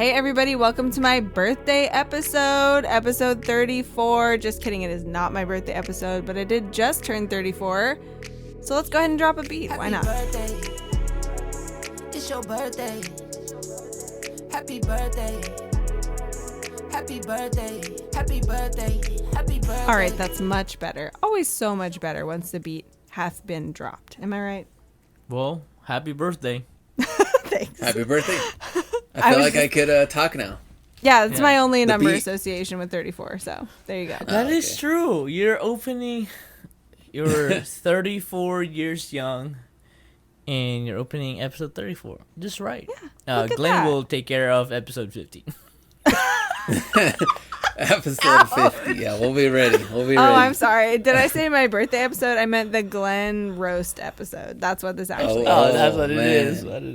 Hey everybody, welcome to my birthday episode 34. Just kidding, it is not my birthday episode, but I did just turn 34. So let's go ahead and drop a beat. Why not? Happy birthday. It's your birthday. Happy birthday. Happy birthday. Happy birthday. Happy birthday. All right, that's much better. Always so much better once the beat hath been dropped. Am I right? Well, happy birthday. Thanks. Happy birthday. I feel like I could talk now. Yeah, it's my only number beat. association with 34, so there you go. That is true. You're 34 years young, and you're opening episode 34. Just right. Yeah, look at Glen that. will take care of episode 50. Episode 50. Yeah, we'll be ready. Oh, I'm sorry. Did I say my birthday episode? I meant the Glen roast episode. That's what this actually is. Oh, that's what man. it is. What it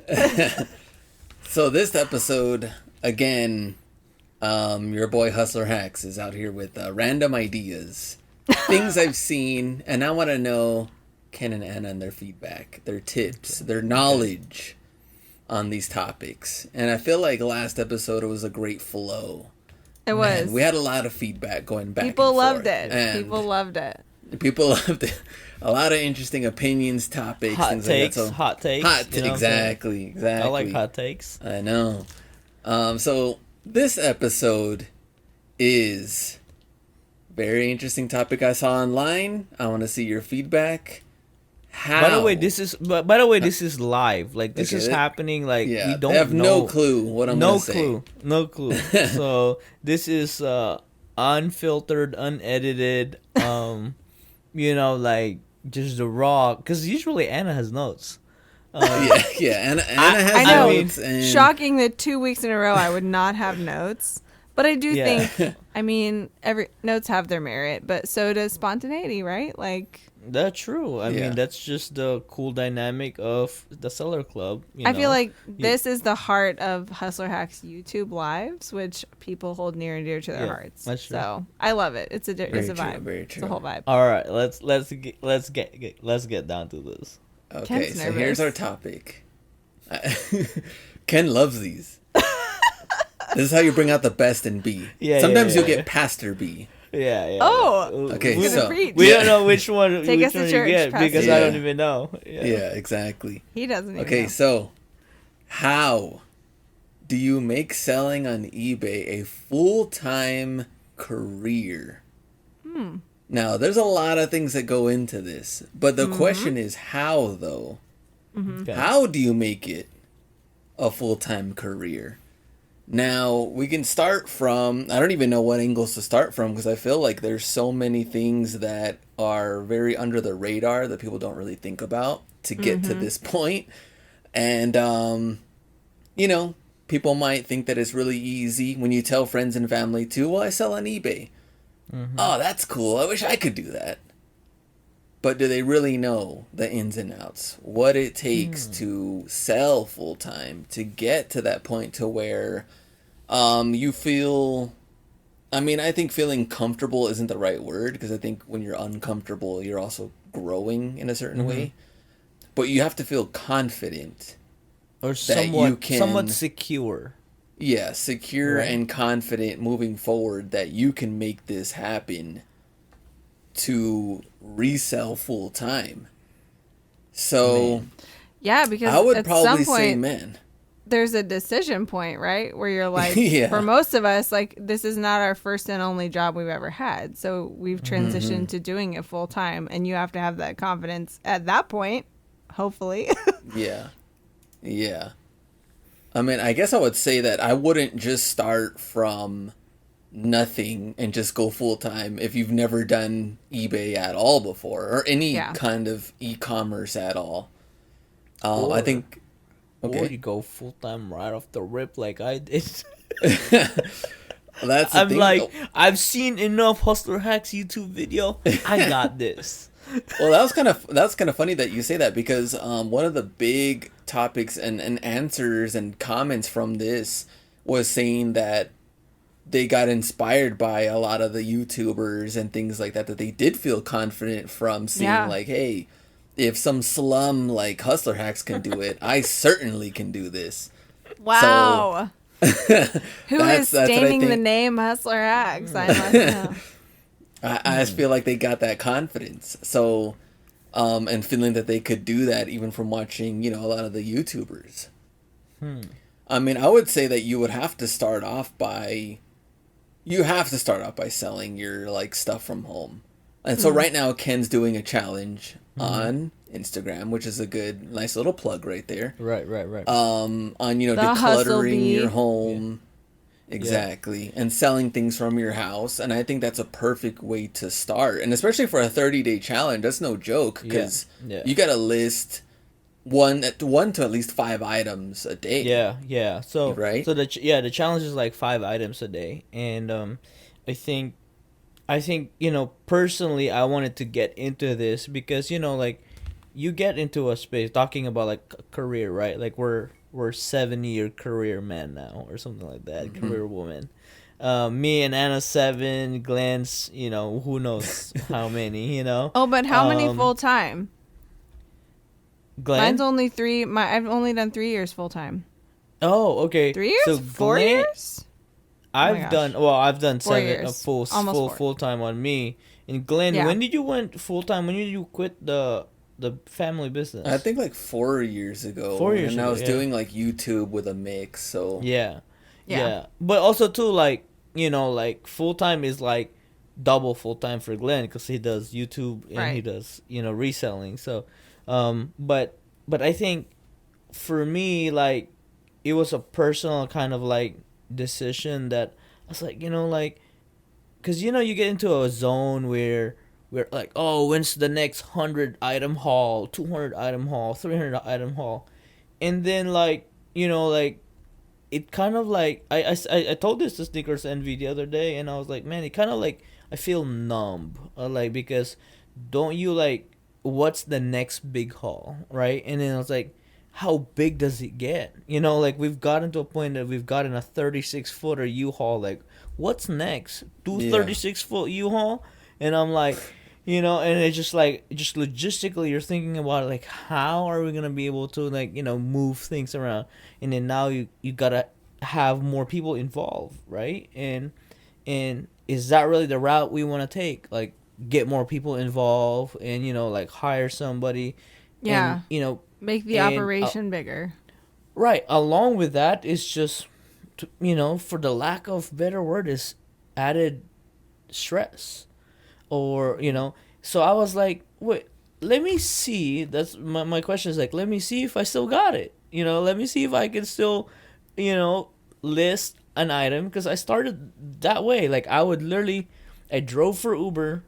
is. So this episode, again, your boy Hustler Hacks is out here with random ideas, things I've seen, and I want to know Ken and Anna and their feedback, their tips, their knowledge on these topics. And I feel like last episode it was a great flow. It was. Man, we had a lot of feedback going back. People loved forth, it. and People loved it. People loved it. A lot of interesting opinions, topics, Hot things takes. like that. So, Hot takes. You know what I'm saying? exactly. I like hot takes. I know. So this episode is very interesting topic I saw online. I want to see your feedback. How? By the way, this is live. Like this is happening. Like Yeah, we don't they have know. no clue what I'm gonna say. No clue. So this is unfiltered, unedited. Like just the raw. Because usually Anna has notes. Yeah. Anna has I know. notes. And Shocking that 2 weeks in a row I would not have notes. But I do think, every notes have their merit, but so does spontaneity, right? Like, That's true. I Yeah. mean, that's just the cool dynamic of the Seller Club. I feel like this is the heart of Hustler Hacks YouTube lives, which people hold near and dear to their hearts. that's true. So I love it. It's a Very vibe. true, very It's a true. whole vibe. All right, let's get down to this. Okay, Ken's so nervous. here's our topic. Ken loves these. This is how you bring out the best in B. Yeah, Sometimes yeah, you'll yeah. get Pastor B. Yeah. Oh, Okay, We're so gonna preach. We don't know which one. Take which us to one church, you get Pastor. because Yeah. I don't even know. Yeah, exactly. He doesn't even Okay, know. so how do you make selling on eBay a full-time career? Now, there's a lot of things that go into this, but the question is how, though? Okay. How do you make it a full-time career? Now, we can start from, I don't even know what angles to start from because I feel like there's so many things that are very under the radar that people don't really think about to get to this point. And, people might think that it's really easy when you tell friends and family too, well, I sell on eBay. Oh, that's cool. I wish I could do that. But do they really know the ins and outs? What it takes to sell full time, to get to that point to where you feel... I think feeling comfortable isn't the right word, because I think when you're uncomfortable, you're also growing in a certain way. But you have to feel confident. Or that you can- somewhat secure. Yeah, secure Right. and confident moving forward that you can make this happen to resell full time. So Yeah, because I would at probably some say point, men. there's a decision point, right? Where you're like, Yeah. for most of us, like, this is not our first and only job we've ever had. So we've transitioned to doing it full time. And you have to have that confidence at that point, hopefully. Yeah. Yeah. I guess I would say that I wouldn't just start from nothing and just go full time if you've never done eBay at all before or any kind of e-commerce at all. I think. Or you go full time right off the rip like I did. Well, that's the I'm thing, like, though. I've seen enough Hustler Hacks YouTube video. I got this. Well, that's kind of funny that you say that, because one of the big topics and answers and comments from this was saying that they got inspired by a lot of the YouTubers and things like that they did feel confident from seeing like, hey, if some slum like Hustler Hacks can do it, I certainly can do this. Wow. Who is what I staining the think. name Hustler X? I must know. I just feel like they got that confidence. So, and feeling that they could do that even from watching, a lot of the YouTubers. I mean, I would say that you would have to start off by selling your like stuff from home. And so right now Ken's doing a challenge on Instagram, which is a nice little plug right there. Right. On The hustle decluttering bee. your home. Exactly. And selling things from your house. And I think that's a perfect way to start. And especially for a 30-day challenge, that's no joke because you got to list one to at least 5 items a day. Yeah. So right. So the challenge is like 5 items a day, and I think personally I wanted to get into this because like you get into a space talking about like career, right? Like we're 7-year career man now or something like that, career woman. Me and Anna 7, Glen's who knows how many. Oh, but how many full time? Glen? Mine's only 3. I've only done 3 years full time. Oh, okay. 3 years? So 4 Glen, years? I've done 4 7 years. full Almost 4. full time on me. And Glenn, Yeah. when did you went full time? When did you quit the family business? I think like 4 years ago. 4 years and ago, I was yeah. doing like YouTube with a mix. So Yeah. But also too like like full time is like double full time for Glenn because he does YouTube and he does reselling. So, but I think for me like it was a personal kind of like decision that I was like like because you get into a zone where we're like, oh, when's the next 100 item haul, 200 item haul, 300 item haul, and then like like it kind of like I told this to Sneakers Envy the other day, and I was like, man, it kind of like I feel numb, like because don't you like what's the next big haul, right? And then I was like, how big does it get? Like we've gotten to a point that we've gotten a 36-footer U-Haul. Like, what's next? 36-foot U-Haul? And I'm like, and it's just like, just logistically, you're thinking about like, how are we gonna be able to like, move things around? And then now you gotta have more people involved, right? And is that really the route we want to take? Like, get more people involved and like hire somebody. Yeah. And, make the operation bigger. Right. Along with that, it's just, for the lack of better word, is added stress. Or, so I was like, wait, let me see. That's my question is like, let me see if I still got it. Let me see if I can still, list an item. Because I started that way. Like, I drove for Uber.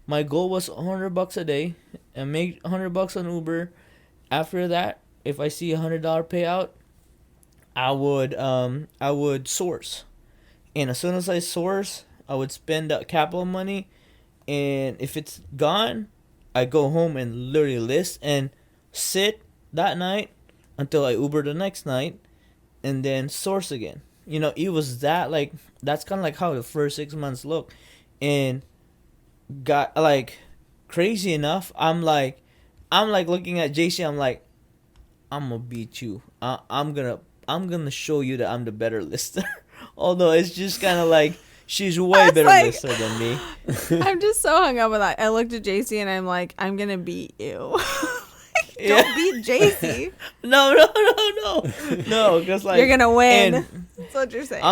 My goal was $100 a day and make $100 on Uber. After that, if I see $100 payout, I would source, and as soon as I source, I would spend that capital money, and if it's gone, I go home and literally list and sit that night until I Uber the next night, and then source again. It was that like that's kind of like how the first 6 months looked, and got like crazy enough. I'm like looking at JC. I'm like, I'm gonna beat you. I'm gonna show you that I'm the better lister. Although it's just kind of like she's way better lister than me. I'm just so hung up with that. I looked at JC and I'm like, I'm gonna beat you. Don't beat JC. No. Because like you're gonna win. That's what you're saying.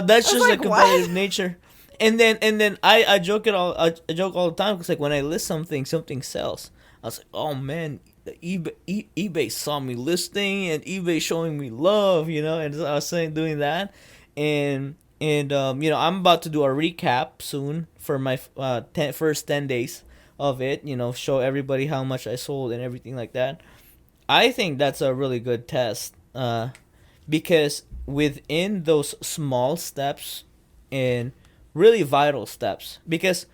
That's just like, a competitive nature. And then I joke all the time because like when I list something sells. I was like, oh man, eBay saw me listing and eBay showing me love, and so I was doing that, and I'm about to do a recap soon for my first 10 days of it, show everybody how much I sold and everything like that. I think that's a really good test, because within those small steps and really vital steps, because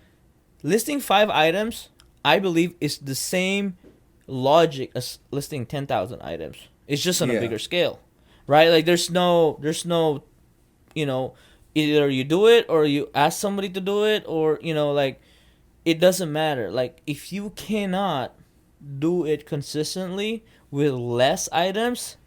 listing 5 items, I believe, is the same logic as listing 10,000 items. It's just on a bigger scale, right? Like there's no, either you do it or you ask somebody to do it, or like it doesn't matter. Like if you cannot do it consistently with less items,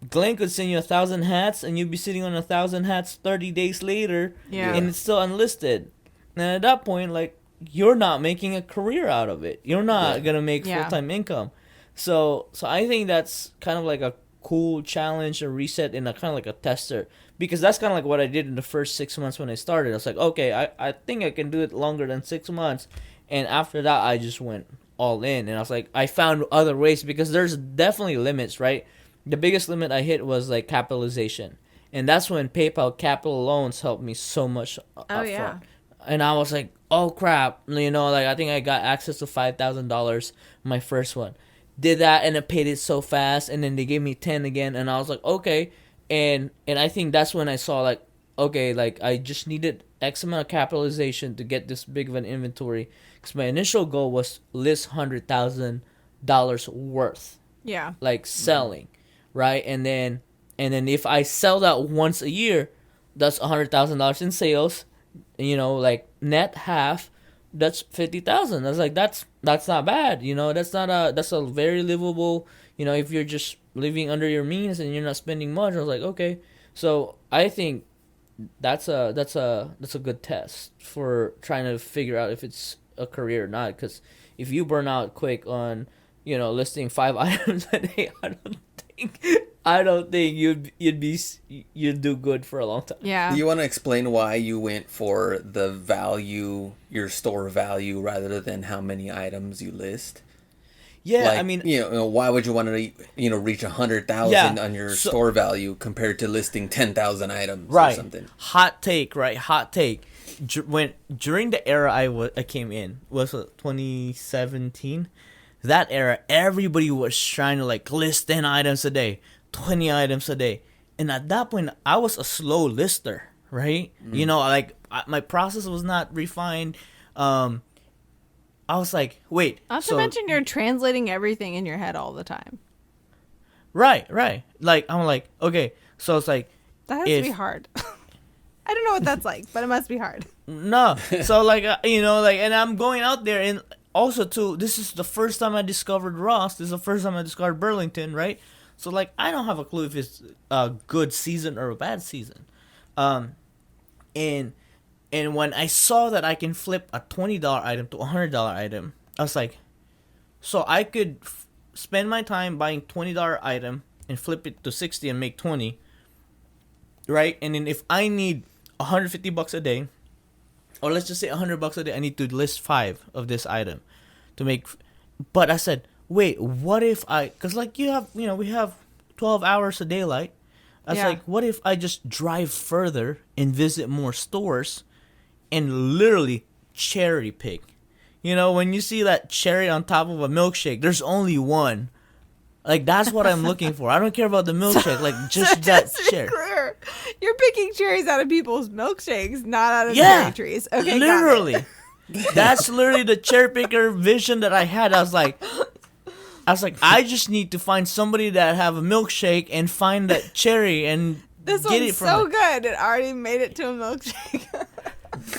Glen could send you 1,000 hats, and you'd be sitting on 1,000 hats 30 days later, and it's still unlisted. And at that point, like, you're not making a career out of it. You're not gonna make full-time income. So I think that's kind of like a cool challenge, a reset, and a kind of like a tester, because that's kind of like what I did in the first 6 months when I started. I was like, okay, I think I can do it longer than 6 months, and after that, I just went all in, and I was like, I found other ways, because there's definitely limits, right? The biggest limit I hit was like capitalization, and that's when PayPal capital loans helped me so much upfront. And I was like, oh crap, you know, like I think I got access to $5,000 my first one. Did that, and it paid it so fast, and then they gave me 10 again, and I was like, okay. And I think that's when I saw, like, okay, like I just needed X amount of capitalization to get this big of an inventory, because my initial goal was list $100,000 worth. Yeah. Like selling, right? And then if I sell that once a year, that's $100,000 in sales. You know, like net half, that's 50,000. I was like, that's not bad. You know, that's a very livable. You know, if you're just living under your means and you're not spending much. I was like, okay. So I think that's a good test for trying to figure out if it's a career or not. Because if you burn out quick on, you know, listing 5 items a day, I don't think you'd do good for a long time. Yeah. Do you want to explain why you went for the value, your store value, rather than how many items you list? Yeah, like, I mean, you know, why would you want to, you know, reach 100,000 on your store value compared to listing 10,000 items or something? Hot take, right? Hot take. During the era I came in, was 2017. That era, everybody was trying to like list 10 items a day, 20 items a day. And at that point, I was a slow lister, right? You know, like my process was not refined. I was like, wait. Not to mention you're translating everything in your head all the time. Right. Like, I'm like, okay. So it's like. That has to be hard. I don't know what that's like, but it must be hard. No. So like, you know, like, and I'm going out there, and also too, this is the first time I discovered Ross. This is the first time I discovered Burlington, right? So like, I don't have a clue if it's a good season or a bad season. And when I saw that I can flip a $20 item to a $100 item, I was like, so I could spend my time buying $20 item and flip it to 60 and make 20, right? And then if I need $150 a day, or let's just say $100 a day, I need to list 5 of this item to make. But I said, wait, what if because like we have 12 hours of daylight. I was like, what if I just drive further and visit more stores and literally cherry pick? You know, when you see that cherry on top of a milkshake, there's only one. Like, that's what I'm looking for. I don't care about the milkshake. Like, just that cherry. Clear. You're picking cherries out of people's milkshakes, not out of cherry trees. Okay, literally. That's literally the cherry picker vision that I had. I was like, I just need to find somebody that have a milkshake and find that cherry and this get it from so good. It already made it to a milkshake.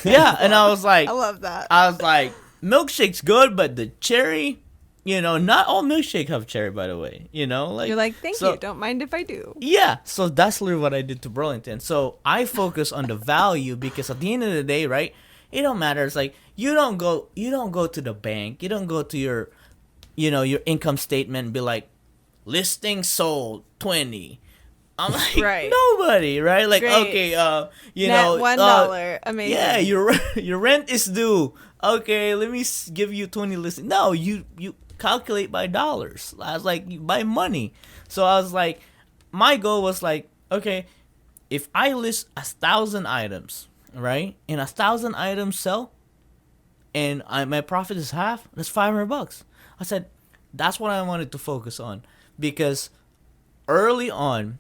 Yeah, and I was like, I love that. I was like, milkshake's good, but the cherry, you know, not all milkshake have cherry, by the way. You know, like you're like, thank you. Don't mind if I do. Yeah, so that's literally what I did to Burlington. So I focus on the value, because at the end of the day, right, it don't matter. It's like you don't go to the bank. You don't go to your, you know, your income statement and be like, listing sold 20. I'm like, nobody, right? Like, great. Okay, you net know, $1, amazing. Yeah, your rent is due. Okay, let me give you 20 listings. No, you calculate by dollars. I was like, by money. So I was like, my goal was like, okay, if I list 1,000 items, right, and 1,000 items sell, and my profit is half, that's $500. I said, that's what I wanted to focus on, because early on,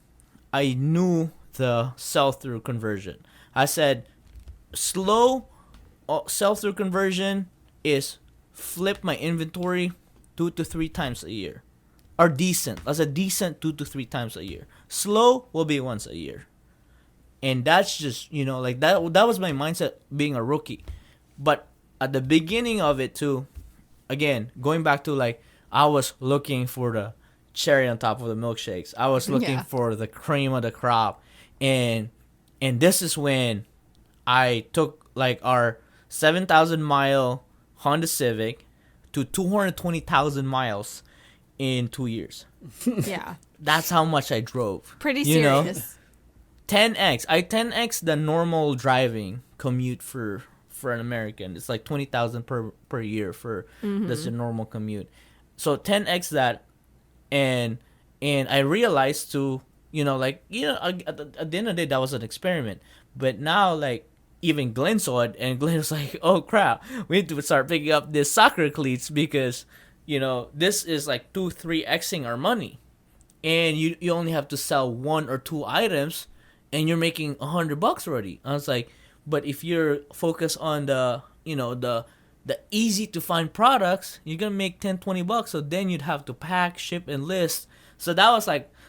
I knew the sell-through conversion. I said, slow sell-through conversion is flip my inventory 2 to 3 times a year. Or decent. That's a decent 2 to 3 times a year. Slow will be once a year. And that's just, you know, like that was my mindset being a rookie. But at the beginning of it too, again, going back to like, I was looking for the cherry on top of the milkshakes. I was looking for the cream of the crop, and this is when I took like our 7,000-mile Honda Civic to 220,000 miles in 2 years. Yeah. That's how much I drove. Pretty serious. You know? 10x. I 10x the normal driving commute for an American. It's like 20,000 per year for that's a normal commute. So 10x that, and I realized too, at the end of the day, that was an experiment. But now, like, even Glen saw it, and Glen was like, "Oh crap, we need to start picking up this soccer cleats because, this is like 2-3xing our money, and you only have to sell 1 or 2 items, and you're making $100 already." I was like, but if you're focused on the easy to find products, you're gonna make $10-20. So then you'd have to pack, ship, and list. So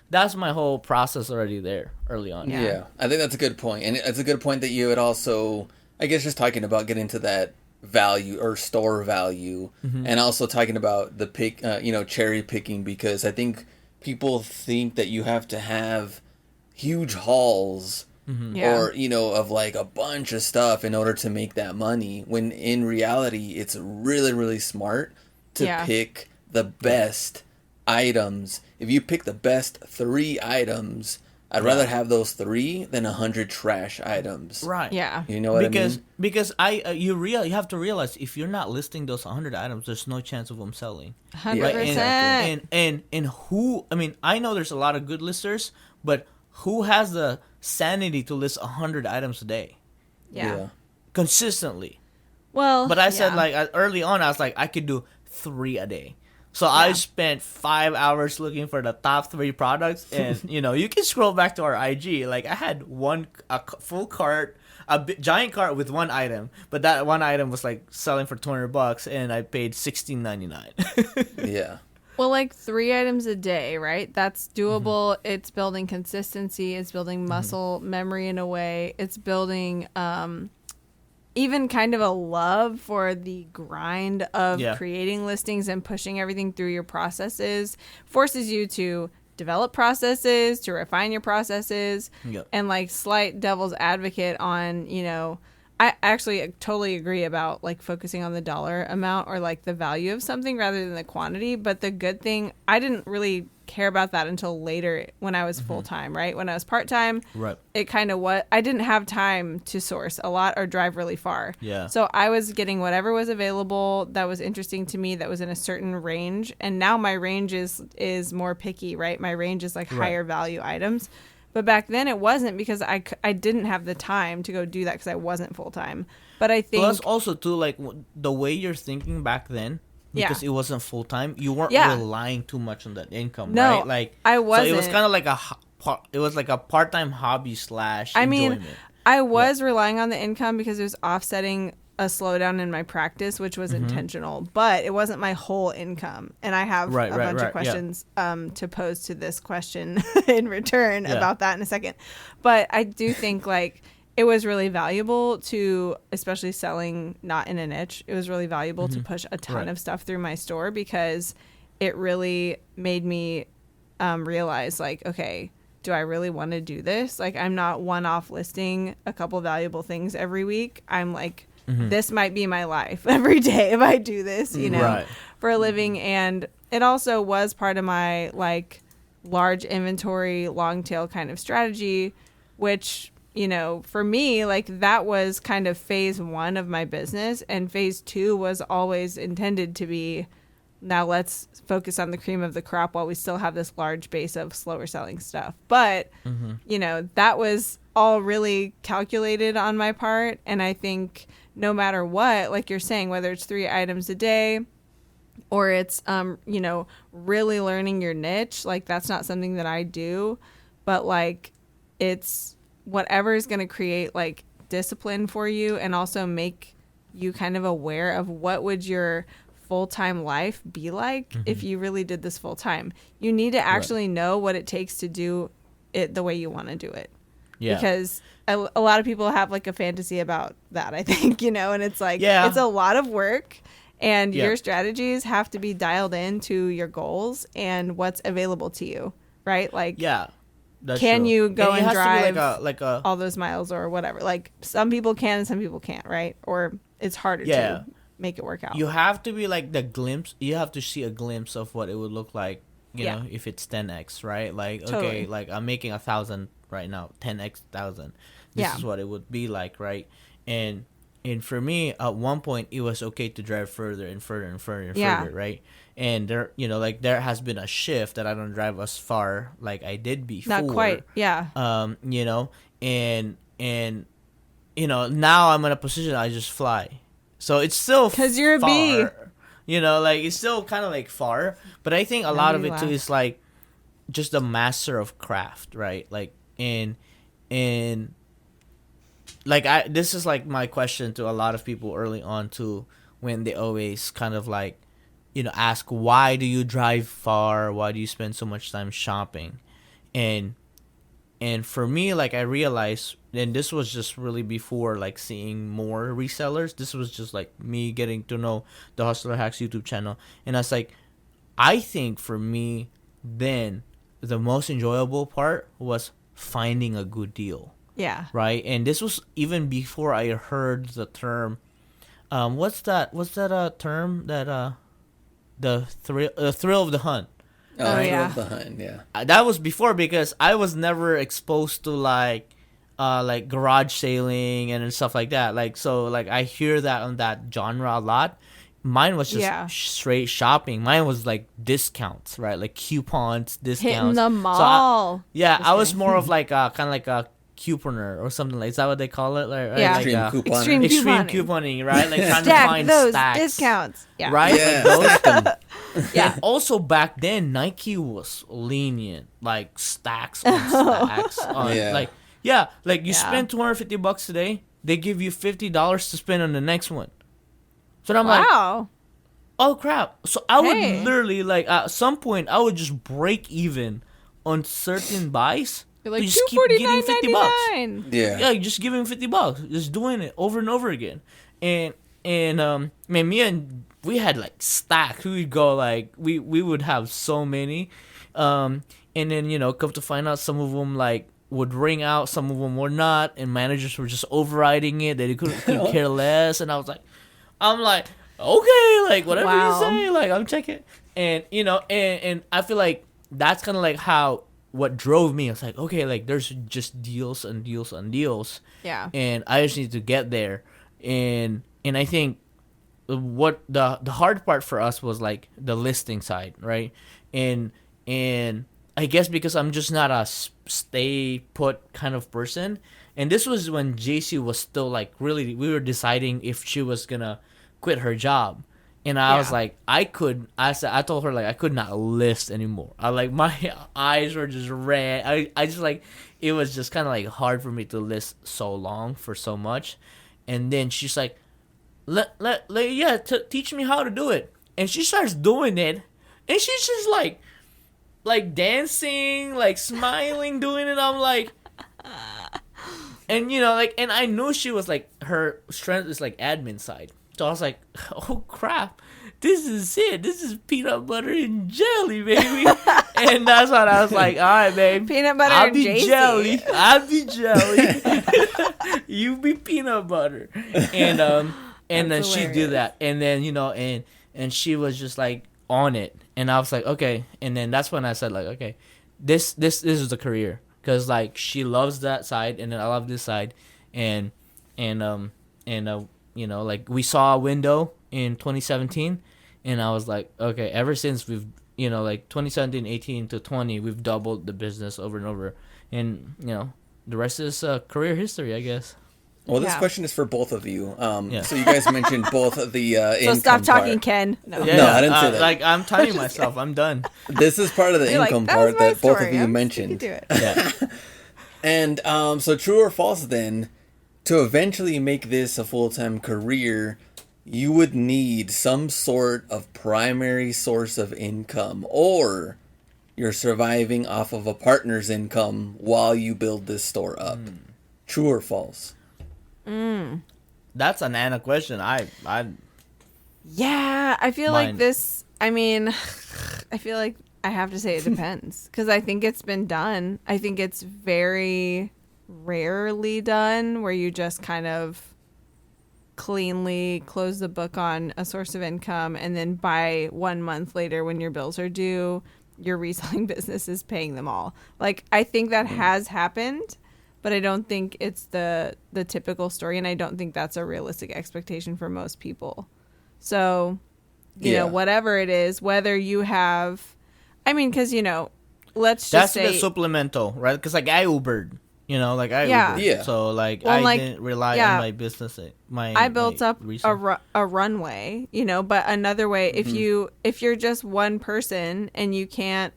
that's my whole process already there early on. Yeah, I think that's a good point, and it's a good point that you would also, I guess, just talking about getting to that value or store value, and also talking about the cherry picking, because I think people think that you have to have huge hauls. Or, of like a bunch of stuff in order to make that money, when in reality, it's really, really smart to pick the best items. If you pick the best 3 items, I'd rather have those 3 than 100 trash items. Right. Yeah. You know what I mean? Because you have to realize, if you're not listing those 100 items, there's no chance of them selling. 100%. Right? And who, I mean, I know there's a lot of good listers, but who has the sanity to list 100 items a day? Yeah. Consistently. Well, but I said, like, early on, I was like, I could do 3 a day. So I spent 5 hours looking for the top 3 products, and you can scroll back to our IG. Like, I had a full cart, giant cart with 1 item, but that 1 item was like selling for $200, and I paid $16.99. Yeah. Well, like 3 items a day, right? That's doable. It's building consistency. It's building muscle memory in a way. It's building even kind of a love for the grind of creating listings and pushing everything through your processes. Forces you to develop processes, to refine your processes, and like slight devil's advocate on, I actually totally agree about like focusing on the dollar amount or like the value of something rather than the quantity. But the good thing, I didn't really care about that until later when I was full-time, right? When I was part-time, it kind of I didn't have time to source a lot or drive really far. Yeah. So I was getting whatever was available that was interesting to me, that was in a certain range. And now my range is more picky, right? My range is like higher value items. But back then it wasn't, because I didn't have the time to go do that because I wasn't full-time. But I think... Plus also, too, like, the way you're thinking back then, because it wasn't full-time, you weren't relying too much on that income, right? Like, I wasn't. So it was kind of like a part-time hobby / enjoyment. I mean, I was relying on the income because it was offsetting a slowdown in my practice, which was intentional, but it wasn't my whole income. And I have a bunch of questions to pose to this question in return about that in a second. But I do think like it was really valuable to, especially selling not in a niche, it was really valuable to push a ton of stuff through my store, because it really made me realize like, okay, do I really want to do this? Like, I'm not one-off listing a couple valuable things every week. I'm like, this might be my life every day if I do this, for a living. And it also was part of my like large inventory, long tail kind of strategy, which, for me, like that was kind of phase 1 of my business. And phase 2 was always intended to be, now let's focus on the cream of the crop while we still have this large base of slower selling stuff. But, that was all really calculated on my part. And I think no matter what, like you're saying, whether it's 3 items a day or it's, really learning your niche, like that's not something that I do, but like it's whatever is going to create like discipline for you and also make you kind of aware of what would your full-time life be like if you really did this full-time. You need to actually know what it takes to do it the way you want to do it. Yeah. Because a lot of people have like a fantasy about that, I think, and it's like, it's a lot of work And your strategies have to be dialed into your goals and what's available to you, right? Like, can true. you go and drive like a all those miles or whatever? Like, some people can and some people can't, right? Or it's harder to make it work out. You have to be like the glimpse. You have to see a glimpse of what it would look like, you know, if it's 10x, right? Like, Totally. okay, like I'm making 1,000 right now, 10x 1,000. This is what it would be like, right? And for me, at one point, it was okay to drive further and further and further and further, right? And there, you know, like there has been a shift that I don't drive as far like I did before. Not quite, You know, and you know, now I'm in a position I just fly. So it's still because you're a far, bee. You know, like it's still kind of like far, but I think a lot of it too is like just the master of craft, right? Like and like this is like my question to a lot of people early on too, when they always kind of like, you know, ask, why do you drive far? Why do you spend so much time shopping? And for me, like, I realized, and this was just really before, like, seeing more resellers. This was just, like, me getting to know the Hustler Hacks YouTube channel. And I was like, I think for me, then, the most enjoyable part was finding a good deal. Yeah. Right? And this was even before I heard the term, what's that term that, the thrill of the hunt. Oh, yeah. Behind, yeah. That was before, because I was never exposed to like garage sailing and stuff like that. Like, so like I hear that on that genre a lot. Mine was just straight shopping. Mine was like discounts, right? Like coupons, discounts. Hitting the mall. So I was more of like kind of like a couponer or something like. Is that what they call it? Like, yeah, like, extreme couponing, right? Like trying Stack to find those stacks, discounts, right? Yeah. Like those, Also, back then Nike was lenient, like stacks on stacks. Like you spend $250 today, they give you $50 to spend on the next one. So I'm like, oh crap! So I would literally like at some point I would just break even on certain buys. Like you just keep getting $50. Yeah, you just give him $50, just doing it over and over again. And man, we had like stacks. We would go like we would have so many, and then come to find out some of them like would ring out, some of them were not, and managers were just overriding it. They couldn't care less, and I'm like, okay, like whatever you say, like I'm checking, and and I feel like that's kind of like how. What drove me, I was like, okay, like there's just deals and deals and deals. Yeah. And I just need to get there. And I think what the hard part for us was like the listing side, right? And I guess because I'm just not a stay put kind of person. And this was when JC was still like really, we were deciding if she was gonna quit her job. And I was like, I told her like I could not list anymore. My eyes were just red. I just like, it was just kind of like hard for me to list so long for so much. And then she's like, teach me how to do it. And she starts doing it, and she's just like dancing, like smiling, doing it. I'm like, and and I knew she was like, her strength is like admin side. So I was like, oh, crap. This is it. This is peanut butter and jelly, baby. And that's what I was like, all right, babe. Peanut butter and jelly. I'll be jelly. You be peanut butter. And then she did that. And then, and she was just like on it. And I was like, okay. And then that's when I said like, okay, this is the career. Because like she loves that side and then I love this side. And like we saw a window in 2017, and I was like, okay, ever since we've, like 2017, 18 to 20, we've doubled the business over and over. And, the rest is career history, I guess. Well, this question is for both of you. So you guys mentioned both of the income So stop talking, part. Ken. No, I didn't say that. Like, I'm timing myself. I'm done. This is part of the income part that both of you mentioned. You do it. Yeah. And so true or false then, to eventually make this a full-time career, you would need some sort of primary source of income, or you're surviving off of a partner's income while you build this store up. True or false? That's an Anna question. Yeah, I feel like this. I mean, I feel like I have to say it depends because I think it's been done. I think it's very rarely done where you just kind of cleanly close the book on a source of income and then by 1 month later when your bills are due, your reselling business is paying them all. Like, I think that has happened, but I don't think it's the typical story, and I don't think that's a realistic expectation for most people. So, you know, whatever it is, whether you have, I mean, because, you know, let's just say. That's the supplemental, right? Because, like, I Ubered, you know, like, I Ubered. Yeah. So, like, well, I didn't rely on my business. I built up a runway, you know, but another way, if you're just one person and you can't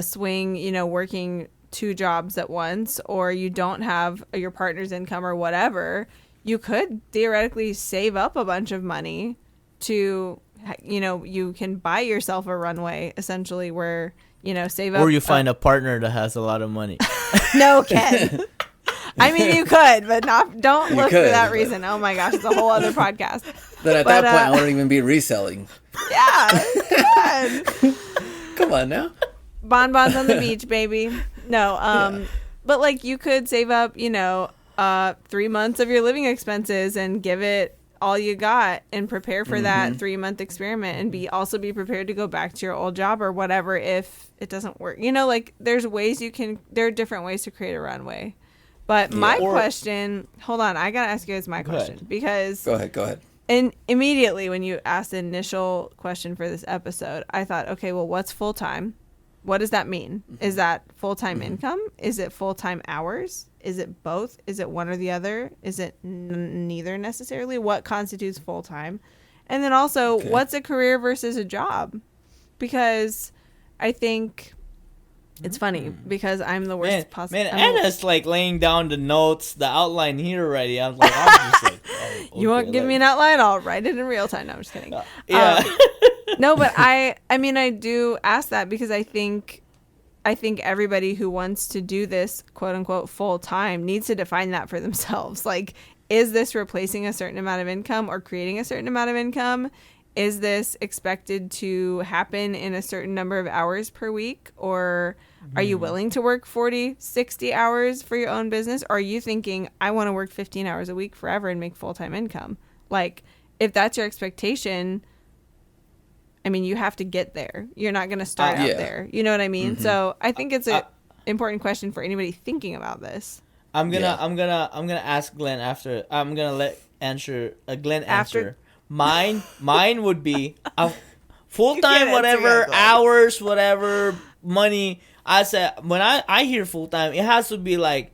swing, you know, working 2 jobs at once, or you don't have your partner's income or whatever, you could theoretically save up a bunch of money to, you know, you can buy yourself a runway essentially where, you know, save up. Or you find a partner that has a lot of money. No, Ken. I mean, you could, but don't look for that reason. Oh my gosh, it's a whole other podcast. Then at that point, I wouldn't even be reselling. Yeah, good. Come on now. Bonbons on the beach, baby. No, but like you could save up, you know, 3 months of your living expenses and give it all you got and prepare for that 3-month experiment and also be prepared to go back to your old job or whatever if it doesn't work. You know, like there are different ways to create a runway. But my question, hold on, I got to ask you guys my question because. Go ahead. And immediately when you asked the initial question for this episode, I thought, okay, well, what's full-time? What does that mean? Is that full-time income? Is it full-time hours? Is it both? Is it one or the other? Is it neither necessarily? What constitutes full-time? And then also, what's a career versus a job? Because I think it's funny because I'm the worst possible. Man, Anna's like laying down the notes, the outline here already. I'm just like, oh, okay, you won't give me an outline? I'll write it in real time. No, I'm just kidding. Yeah. No, but I mean, I do ask that because I think everybody who wants to do this, quote unquote, full time needs to define that for themselves. Like, is this replacing a certain amount of income or creating a certain amount of income? Is this expected to happen in a certain number of hours per week? Or are you willing to work 40, 60 hours for your own business? Or are you thinking, I want to work 15 hours a week forever and make full-time income? Like, if that's your expectation, I mean, you have to get there. You're not going to start out there. You know what I mean? So I think it's an important question for anybody thinking about this. I'm gonna ask Glenn after. I'm gonna let Glenn answer. Mine would be a full-time, whatever, hours, whatever, money. I said, when I hear full-time, it has to be like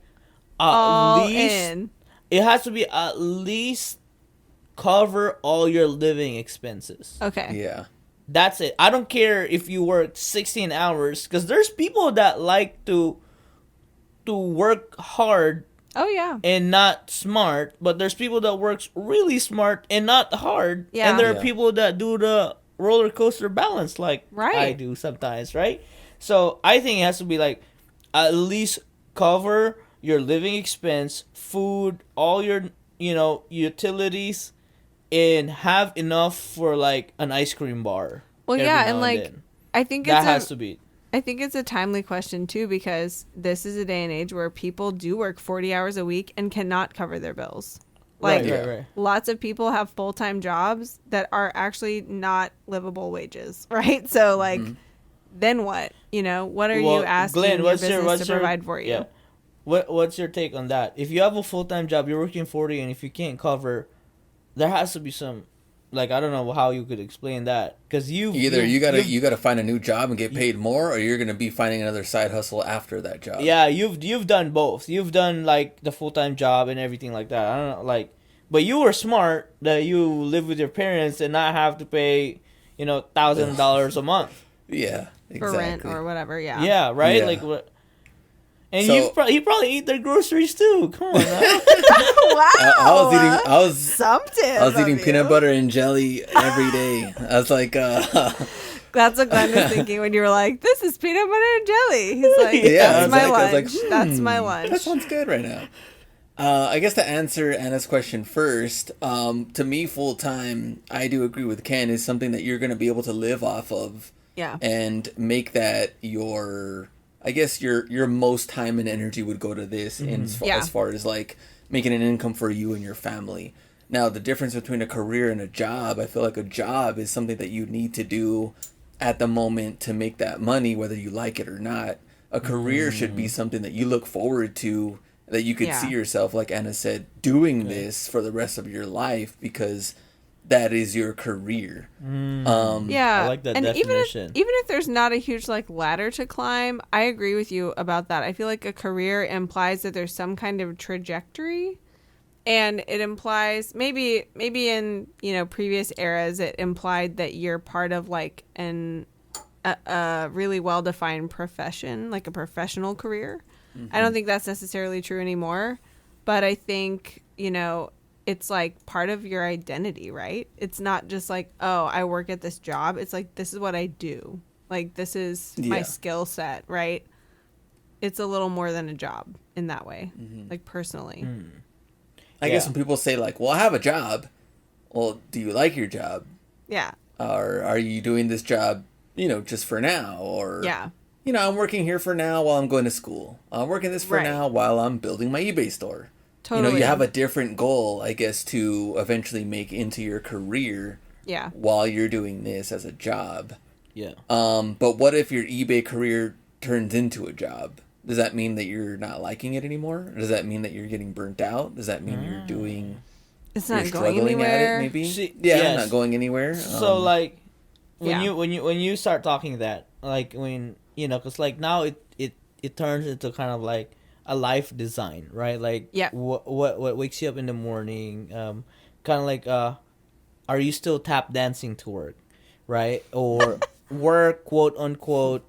it has to be at least cover all your living expenses. Okay. Yeah. That's it. I don't care if you work 16 hours because there's people that like to work hard. Oh, yeah. And not smart, but there's people that works really smart and not hard. Yeah. And there are people that do the roller coaster balance like I do sometimes, right? So I think it has to be like at least cover your living expense, food, all your, you know, utilities, and have enough for like an ice cream bar. Well, yeah, and like I think that has to be. I think it's a timely question, too, because this is a day and age where people do work 40 hours a week and cannot cover their bills. Like, lots of people have full-time jobs that are actually not livable wages, right? So, like, then what? You know, what are you asking Glenn, your business to provide for you? Yeah. What's your take on that? If you have a full-time job, you're working 40, and if you can't cover, there has to be some... Like, I don't know how you could explain that, because you gotta find a new job and get paid more, or you're gonna be finding another side hustle after that job. Yeah, you've done both. You've done like the full-time job and everything like that. I don't know, like, but you were smart that you live with your parents and not have to pay, you know, $1,000 a month. Yeah, exactly. For rent or whatever. Yeah. Yeah, right. Yeah. Like what? And so, you probably eat their groceries too. Come on, now. Wow. I was eating peanut butter and jelly every day. I was like, that's what Glenn was thinking when you were like, "This is peanut butter and jelly." He's like, "That's my lunch. That's my lunch." That sounds good right now. I guess to answer Anna's question first, to me, full time, I do agree with Ken, is something that you're going to be able to live off of. Yeah. And make that I guess your most time and energy would go to this, as far as like making an income for you and your family. Now, the difference between a career and a job, I feel like a job is something that you need to do at the moment to make that money, whether you like it or not. A career should be something that you look forward to, that you could see yourself, like Anna said, doing this for the rest of your life, because that is your career. I like that definition. Even if there's not a huge like ladder to climb, I agree with you about that. I feel like a career implies that there's some kind of trajectory, and it implies maybe in previous eras it implied that you're part of like a really well defined profession, like a professional career. I don't think that's necessarily true anymore, but I think it's like part of your identity, right? It's not just like, oh, I work at this job. It's like, this is what I do. Like, this is my skill set, right? It's a little more than a job in that way, like personally. I guess when people say like, well, I have a job. Well, do you like your job? Yeah. Or are you doing this job, just for now? Or, I'm working here for now while I'm going to school. I'm working this for now while I'm building my eBay store. Totally. You have a different goal, I guess, to eventually make into your career. Yeah. While you're doing this as a job. Yeah. But what if your eBay career turns into a job? Does that mean that you're not liking it anymore? Does that mean that you're getting burnt out? Does that mean you're doing? It's not you're going struggling anywhere. at it, maybe. Yes. Not going anywhere. So like, when you start talking that, like when because like now it turns into kind of like a life design, right? Like, what wakes you up in the morning? Kind of like, are you still tap dancing to work, right? Or work, quote unquote,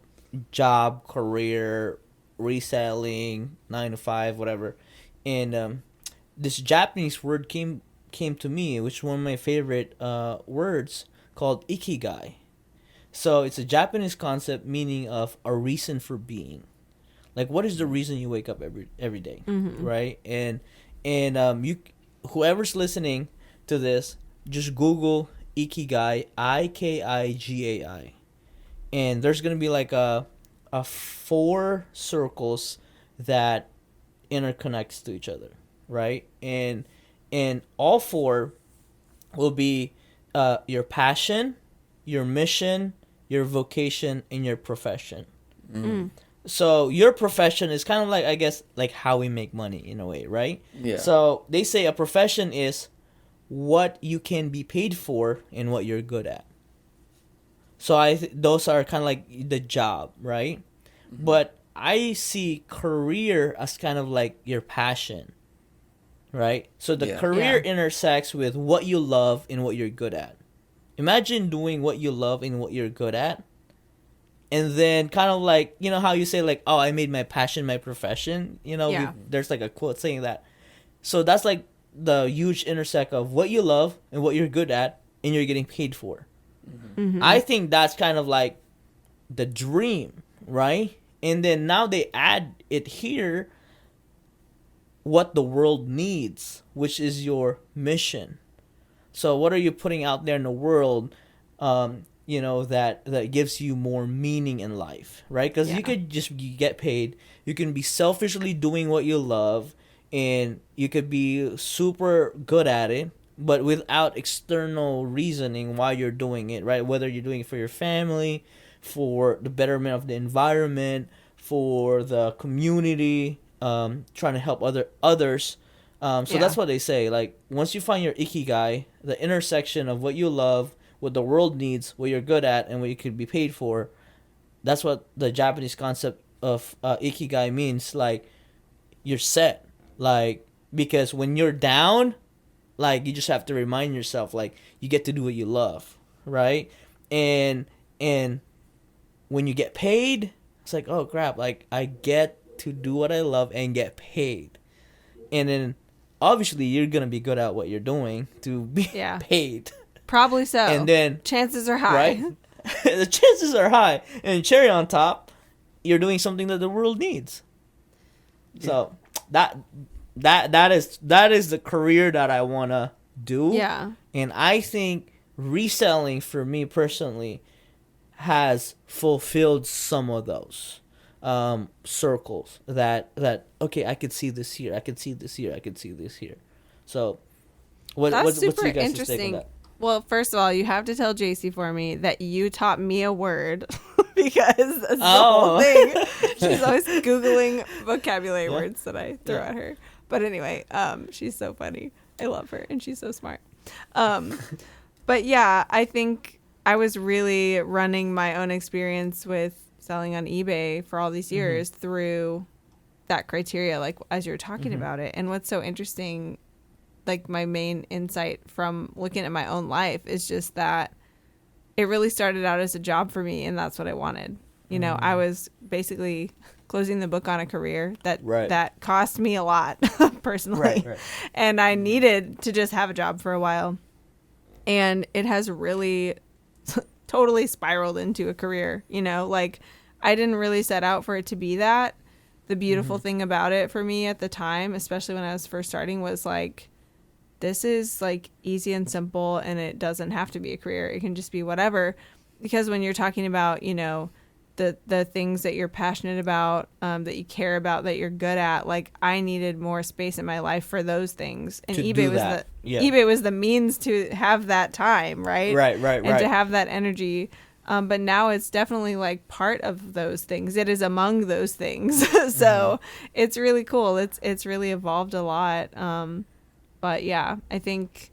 job, career, reselling, 9 to 5, whatever. And this Japanese word came to me, which is one of my favorite words, called ikigai. So it's a Japanese concept meaning of a reason for being. Like, what is the reason you wake up every day, right? And you, whoever's listening to this, just Google Ikigai, Ikigai, and there's gonna be like a 4 circles that interconnects to each other, right? And all 4 will be your passion, your mission, your vocation, and your profession. So your profession is kind of like, I guess, like how we make money in a way, right? Yeah. So they say a profession is what you can be paid for and what you're good at. So those are kind of like the job, right? But I see career as kind of like your passion, right? So the career intersects with what you love and what you're good at. Imagine doing what you love and what you're good at. And then kind of like, how you say like, oh, I made my passion my profession. There's like a quote saying that. So that's like the huge intersect of what you love and what you're good at and you're getting paid for. I think that's kind of like the dream, right? And then now they add it here, what the world needs, which is your mission. So what are you putting out there in the world, that gives you more meaning in life, right? Because you could just get paid. You can be selfishly doing what you love, and you could be super good at it, but without external reasoning why you're doing it, right? Whether you're doing it for your family, for the betterment of the environment, for the community, trying to help others. So that's what they say. Like, once you find your ikigai, the intersection of what you love, what the world needs, what you're good at, and what you could be paid for, that's what the Japanese concept of ikigai means. Like, you're set. Like, because when you're down, like, you just have to remind yourself, like, you get to do what you love, right? And when you get paid, it's like, oh crap, like, I get to do what I love and get paid. And then obviously you're gonna be good at what you're doing to be paid. Probably so. And then chances are high. Right? The chances are high. And cherry on top, you're doing something that the world needs. So that is the career that I want to do. Yeah. And I think reselling for me personally has fulfilled some of those circles that okay, I could see this here, I could see this here, I could see this here. So what's super you guys' interesting. take on that? Well, first of all, you have to tell JC for me that you taught me a word because that's the whole thing. She's always Googling vocabulary words that I throw at her. But anyway, she's so funny. I love her, and she's so smart. But yeah, I think I was really running my own experience with selling on eBay for all these years through that criteria, like as you're talking about it. And what's so interesting, like my main insight from looking at my own life is just that it really started out as a job for me, and that's what I wanted. You know, I was basically closing the book on a career that cost me a lot personally. Right. And I needed to just have a job for a while. And it has really totally spiraled into a career, you know, like I didn't really set out for it to be that. The beautiful thing about it for me at the time, especially when I was first starting, was like, this is like easy and simple, and it doesn't have to be a career. It can just be whatever. Because when you're talking about, you know, the things that you're passionate about, that you care about, that you're good at, like I needed more space in my life for those things. And eBay was the means to have that time, right? Right. And to have that energy. But now it's definitely like part of those things. It is among those things. So it's really cool. It's really evolved a lot. But yeah, I think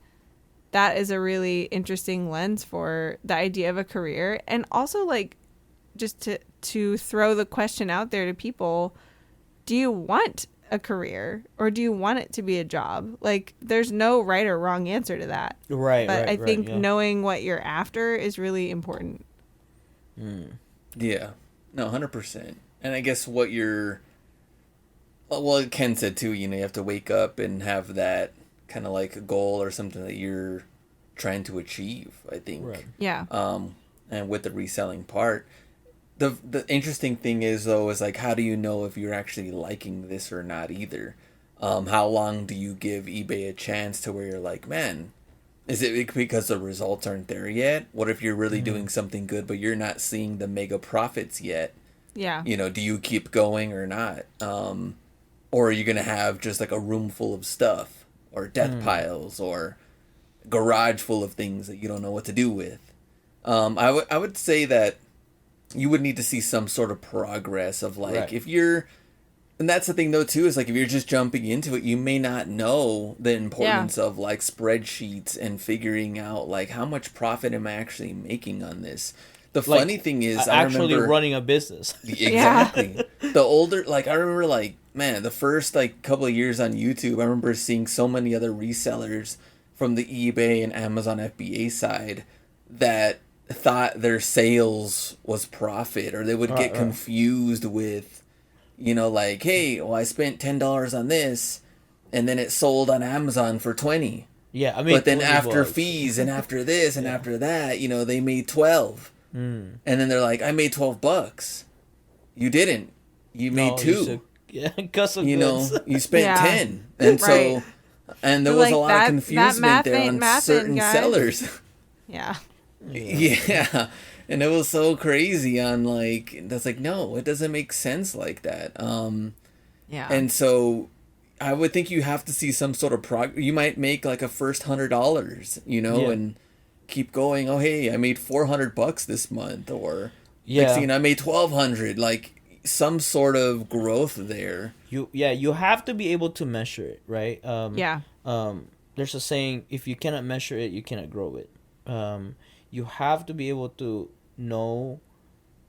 that is a really interesting lens for the idea of a career. And also like just to throw the question out there to people, do you want a career or do you want it to be a job? Like there's no right or wrong answer to that. But I think knowing what you're after is really important. Yeah. No, 100%. And I guess what well, Ken said too, you know, you have to wake up and have that kind of like a goal or something that you're trying to achieve, I think. Right. Yeah. And with the reselling part, the interesting thing is though, is like, how do you know if you're actually liking this or not either? How long do you give eBay a chance to where you're like, man, is it because the results aren't there yet? What if you're really doing something good, but you're not seeing the mega profits yet? Yeah. You know, do you keep going or not? Or are you going to have just like a room full of stuff or death piles or garage full of things that you don't know what to do with? I would say that you would need to see some sort of progress of like, if you're, and that's the thing though too, is like if you're just jumping into it, you may not know the importance of like spreadsheets and figuring out like how much profit am I actually making on this. The funny thing is, I remember running a business. Exactly. The older, like I remember, like man, the first like couple of years on YouTube, I remember seeing so many other resellers from the eBay and Amazon FBA side that thought their sales was profit, or they would get confused with, you know, like, hey, well, I spent $10 on this, and then it sold on Amazon for $20. Yeah, I mean, but then after fees and after this and after that, you know, they made $12. And then they're like, I made $12. You didn't. You made $2. You know, you spent 10. And so, and there was a lot of confusement there on certain sellers. Yeah. Yeah. And it was so crazy on like, that's like, no, it doesn't make sense like that. Yeah. And so I would think you have to see some sort of progress. You might make like a first $100, you know, and keep going. Oh, hey, I made $400 this month, or next thing I made $1,200. Like some sort of growth there. You have to be able to measure it, right? There's a saying: if you cannot measure it, you cannot grow it. You have to be able to know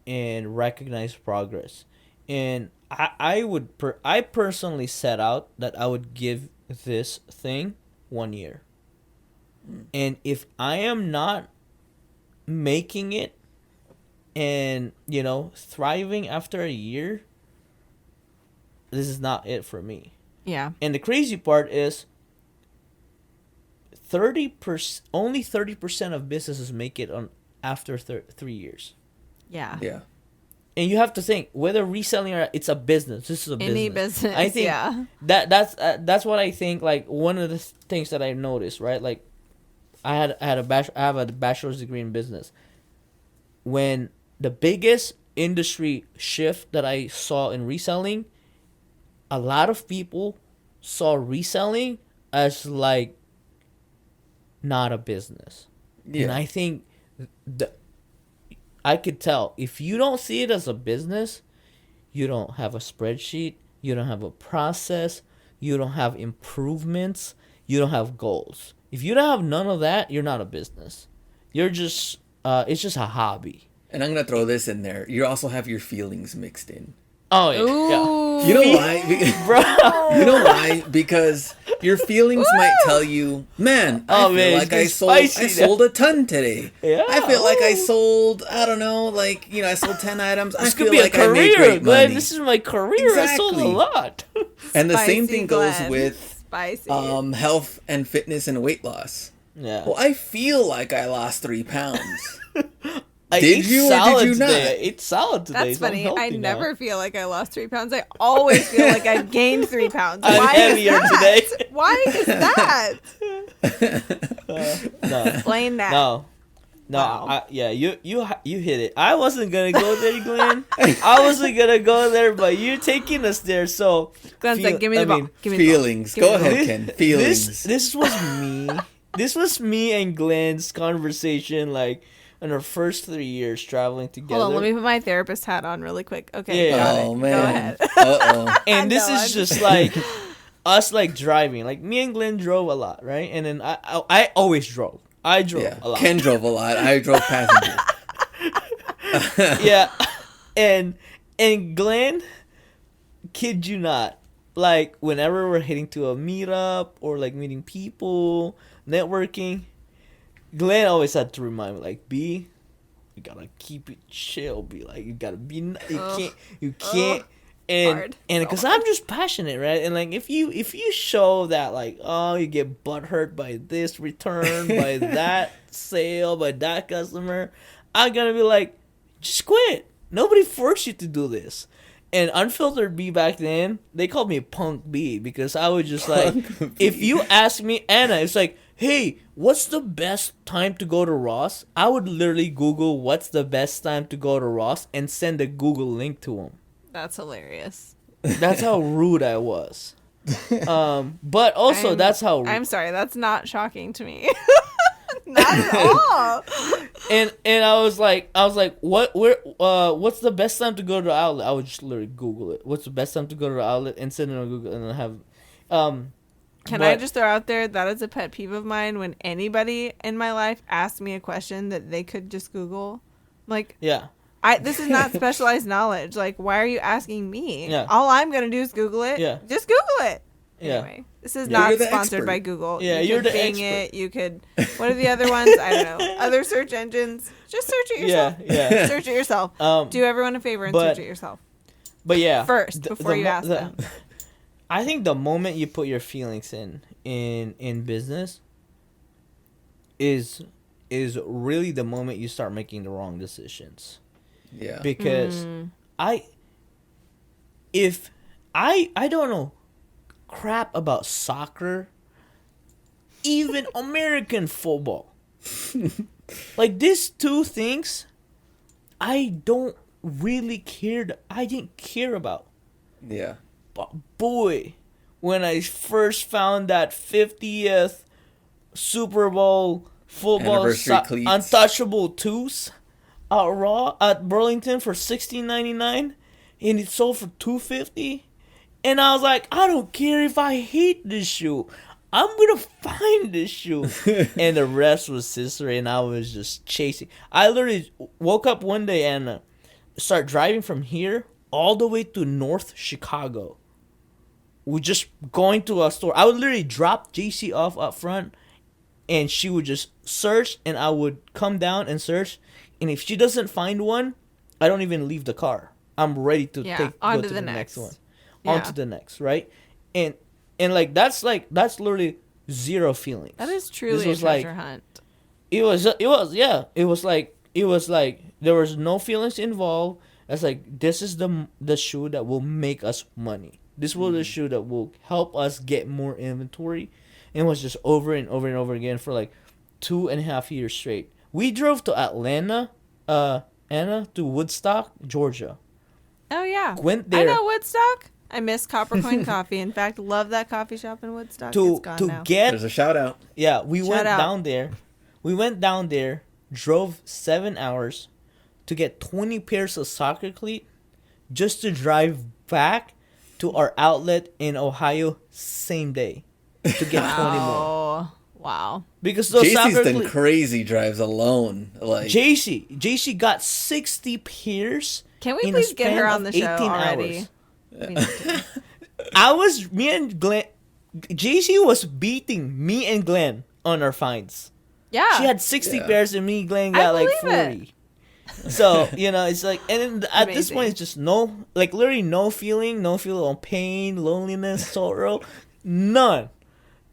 and recognize progress. And I personally set out that I would give this thing 1 year. And if I am not making it and, you know, thriving after a year, this is not it for me. Yeah. And the crazy part is only 30% of businesses make it on after 3 years. Yeah. Yeah. And you have to think whether reselling or it's a business. This is a Any business. I think yeah. that's what I think. Like one of the things that I noticed, right? Like I have a bachelor's degree in business. When the biggest industry shift that I saw in reselling, a lot of people saw reselling as like not a business. Yeah. And I think I could tell if you don't see it as a business, you don't have a spreadsheet, you don't have a process, you don't have improvements, you don't have goals. If you don't have none of that, you're not a business. You're just it's just a hobby. And I'm gonna throw this in there. You also have your feelings mixed in. Oh yeah. You know why? Bro. You know why? Because your feelings might tell you, man, I feel like I sold a ton today. Yeah. I feel like I sold, I don't know, like, you know, I sold 10 items. This I could feel be like a career, I made great Glenn. money. This is my career. Exactly. I sold a lot. And the same thing goes Glenn. with health and fitness and weight loss. Yeah. Well, I feel like I lost 3 pounds. Did you or did you not? I ate salad today. That's funny. So I never feel like I lost 3 pounds. I always feel like I've gained 3 pounds. I'm heavier today. Why is that? No. Explain that. No. Wow. You hit it. I wasn't gonna go there, Glenn. I wasn't gonna go there, but you're taking us there. So Glenn's like, give me the ball. Give me feelings. The ball. Go ahead, Ken. Feelings. This was me. This was me and Glenn's conversation, like in our first 3 years traveling together. Hold on, let me put my therapist hat on really quick. Okay. Yeah. Got oh it. man. Go ahead. Uh-oh. And this is just like us like driving. Like me and Glenn drove a lot, right? And then I always drove. I drove a lot. Ken drove a lot. I drove passenger. Yeah. And Glenn, kid you not, like whenever we're heading to a meetup or like meeting people, networking, Glenn always had to remind me, like, B, you gotta keep it chill. Be like, you gotta be, you can't, and because I'm just passionate, right? And like, if you show that, like, oh, you get butthurt by this return, by that sale, by that customer, I'm gonna be like, just quit. Nobody forced you to do this. And Unfiltered B back then, they called me Punk B because I was just like, if you ask me, Anna, it's like, hey, what's the best time to go to Ross? I would literally Google what's the best time to go to Ross and send a Google link to him. That's hilarious. That's how rude I was. But also that's how. I'm sorry, that's not shocking to me. Not at all. And I was like, what's the best time to go to the outlet? I would just literally Google it. What's the best time to go to the outlet and send it on Google and then have. Can I just throw out there that is a pet peeve of mine when anybody in my life asks me a question that they could just Google, like yeah. This is not specialized knowledge. Like, why are you asking me? Yeah. All I'm gonna do is Google it. Yeah. Just Google it. Yeah. Anyway, this is not sponsored expert. by Google. Yeah, you're the expert. It. You could. What are the other ones? I don't know. Other search engines. Just search it yourself. Yeah. Search it yourself. Do everyone a favor and search it yourself. But yeah. First, before you ask them. I think the moment you put your feelings in business is really the moment you start making the wrong decisions. Yeah. Because I don't know crap about soccer, even American football. Like these two things I don't really care. I didn't care about. Yeah. But boy, when I first found that 50th Super Bowl football untouchable twos at Burlington for $16.99 and it sold for $2.50, and I was like, I don't care if I hate this shoe, I'm gonna find this shoe. And the rest was history, and I was just chasing. I literally woke up one day and started driving from here all the way to North Chicago. We just going to a store. I would literally drop JC off up front, and she would just search, and I would come down and search. And if she doesn't find one, I don't even leave the car. I'm ready to go to the next one. Yeah. On to the next, right? And that's literally zero feelings. That is truly a treasure hunt. It was like there was no feelings involved. That's like, this is the shoe that will make us money. This was the shoe that will help us get more inventory. And it was just over and over and over again for like 2.5 years straight. We drove to Atlanta, to Woodstock, Georgia. Oh, yeah. Went there. I know Woodstock. I miss Coppercoin Coffee. In fact, love that coffee shop in Woodstock. It's gone now. There's a shout out. Yeah, we went down there. We went down there, drove 7 hours to get 20 pairs of soccer cleats just to drive back to our outlet in Ohio same day to get 20 more. Wow. Because those JC's done crazy drives alone. Like JC got 60 pairs. Can we please get her on the show already? Me and Glen, JC was beating me and Glen on our finds. Yeah. She had 60 pairs and me and Glen got like 40. So, it's like, and then at this point, it's just literally no feeling of pain, loneliness, sorrow, none.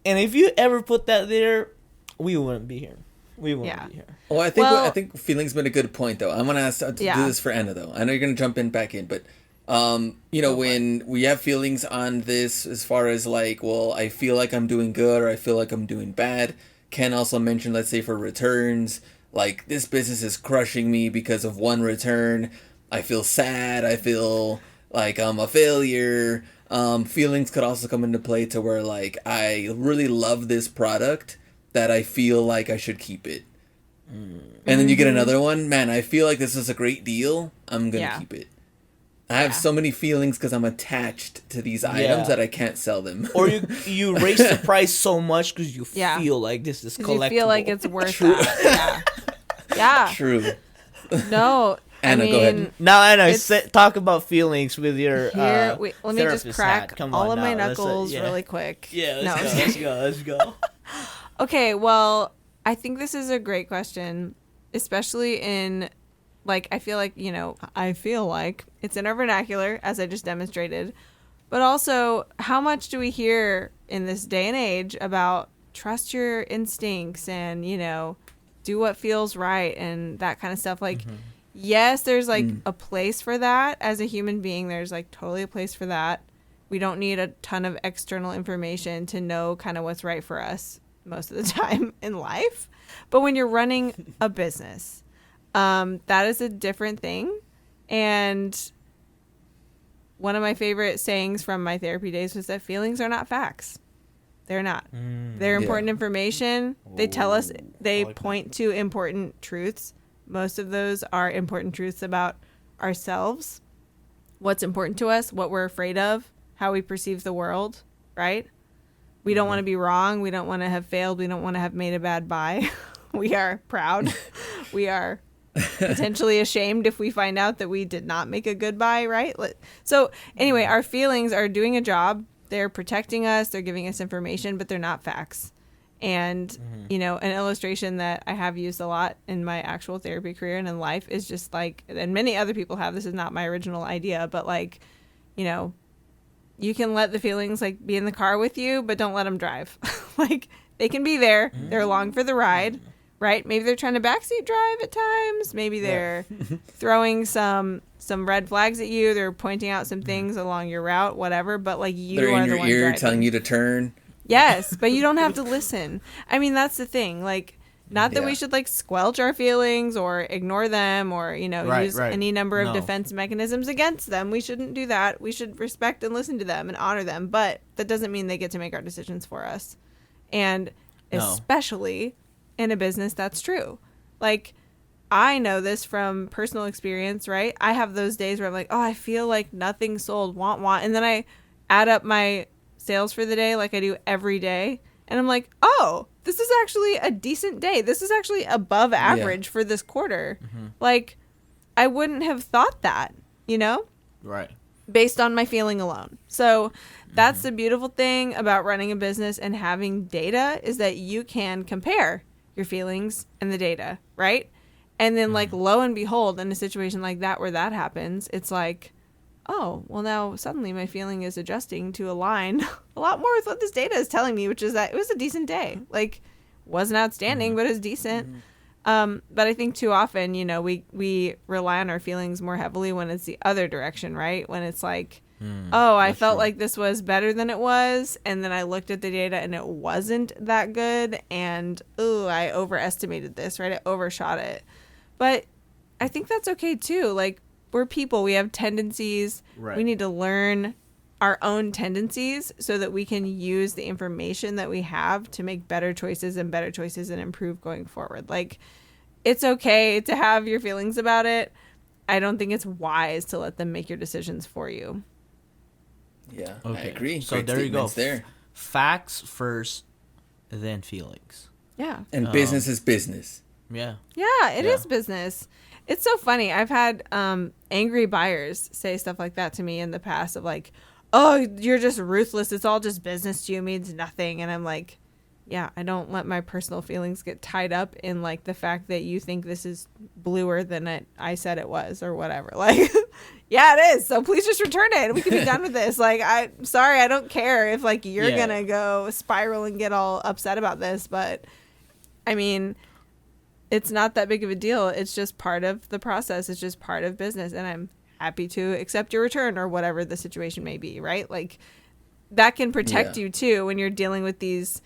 And if you ever put that there, we wouldn't be here. We wouldn't be here. Well, I think feeling's been a good point, though. I'm going to ask to do this for Anna, though. I know you're going to jump in back in, but, when we have feelings on this, as far as like, well, I feel like I'm doing good or I feel like I'm doing bad. Ken also mentioned, let's say, for returns, like, this business is crushing me because of one return. I feel sad. I feel like I'm a failure. Feelings could also come into play to where, like, I really love this product that I feel like I should keep it. And then you get another one. Man, I feel like this is a great deal. I'm going to keep it. I have so many feelings because I'm attached to these items that I can't sell them. Or you raise the price so much because you feel like this is collectible. You feel like it's worth it. Yeah. True. No. Anna, go ahead. Now, Anna, talk about feelings with your let me just crack all of my knuckles really quick. Yeah, let's go. Okay, well, I think this is a great question, especially in, like, I feel like it's in our vernacular, as I just demonstrated. But also, how much do we hear in this day and age about trust your instincts and, do what feels right and that kind of stuff? Like, yes, there's like a place for that as a human being. There's like totally a place for that. We don't need a ton of external information to know kind of what's right for us most of the time in life. But when you're running a business, that is a different thing. And one of my favorite sayings from my therapy days was that feelings are not facts. They're not. They're important information. They tell us, they point to important truths. Most of those are important truths about ourselves, what's important to us, what we're afraid of, how we perceive the world, right? We don't want to be wrong. We don't want to have failed. We don't want to have made a bad buy. We are proud. We are potentially ashamed if we find out that we did not make a good buy, right? So anyway, our feelings are doing a job. They're protecting us. They're giving us information, but they're not facts. And, an illustration that I have used a lot in my actual therapy career and in life is just like, and many other people have, this is not my original idea, but like, you can let the feelings like be in the car with you, but don't let them drive. Like, they can be there. They're along for the ride, right? Maybe they're trying to backseat drive at times. Maybe they're throwing some red flags at you. They're pointing out some things along your route, whatever. But like, they're in your ear telling you to turn. Yes, but you don't have to listen. I mean, that's the thing. Like, not that we should like squelch our feelings or ignore them or, use any number of defense mechanisms against them. We shouldn't do that. We should respect and listen to them and honor them. But that doesn't mean they get to make our decisions for us. And especially in a business, that's true. Like, I know this from personal experience, right? I have those days where I'm like, oh, I feel like nothing sold, want. And then I add up my sales for the day like I do every day. And I'm like, oh, this is actually a decent day. This is actually above average for this quarter. Like, I wouldn't have thought that, Right. Based on my feeling alone. So that's the beautiful thing about running a business and having data is that you can compare your feelings and the data, right? And then like, lo and behold, in a situation like that where that happens, it's like, oh, well, now suddenly my feeling is adjusting to align a lot more with what this data is telling me, which is that it was a decent day. Like, wasn't outstanding, but it was decent. But I think too often, you know, we rely on our feelings more heavily when it's the other direction, right? When it's like, I felt like this was better than it was, and then I looked at the data and it wasn't that good, and I overestimated this, right? I overshot it. But I think that's okay too. Like, we're people, we have tendencies. Right. We need to learn our own tendencies so that we can use the information that we have to make better choices and improve going forward. Like, it's okay to have your feelings about it. I don't think it's wise to let them make your decisions for you. Yeah, okay. I agree. So Great there you go. there. Facts first, then feelings. Yeah. And business is business. Yeah. Yeah, it is business. It's so funny. I've had angry buyers say stuff like that to me in the past of like, oh, you're just ruthless. It's all just business to you. It means nothing. And I'm like, yeah, I don't let my personal feelings get tied up in like the fact that you think this is bluer than I said it was or whatever. Like, yeah, it is. So please just return it. We can be done with this. Like, I'm sorry. I don't care if like you're going to go spiral and get all upset about this. But I mean, it's not that big of a deal. It's just part of the process. It's just part of business. And I'm happy to accept your return or whatever the situation may be, right? Like, that can protect you too when you're dealing with these,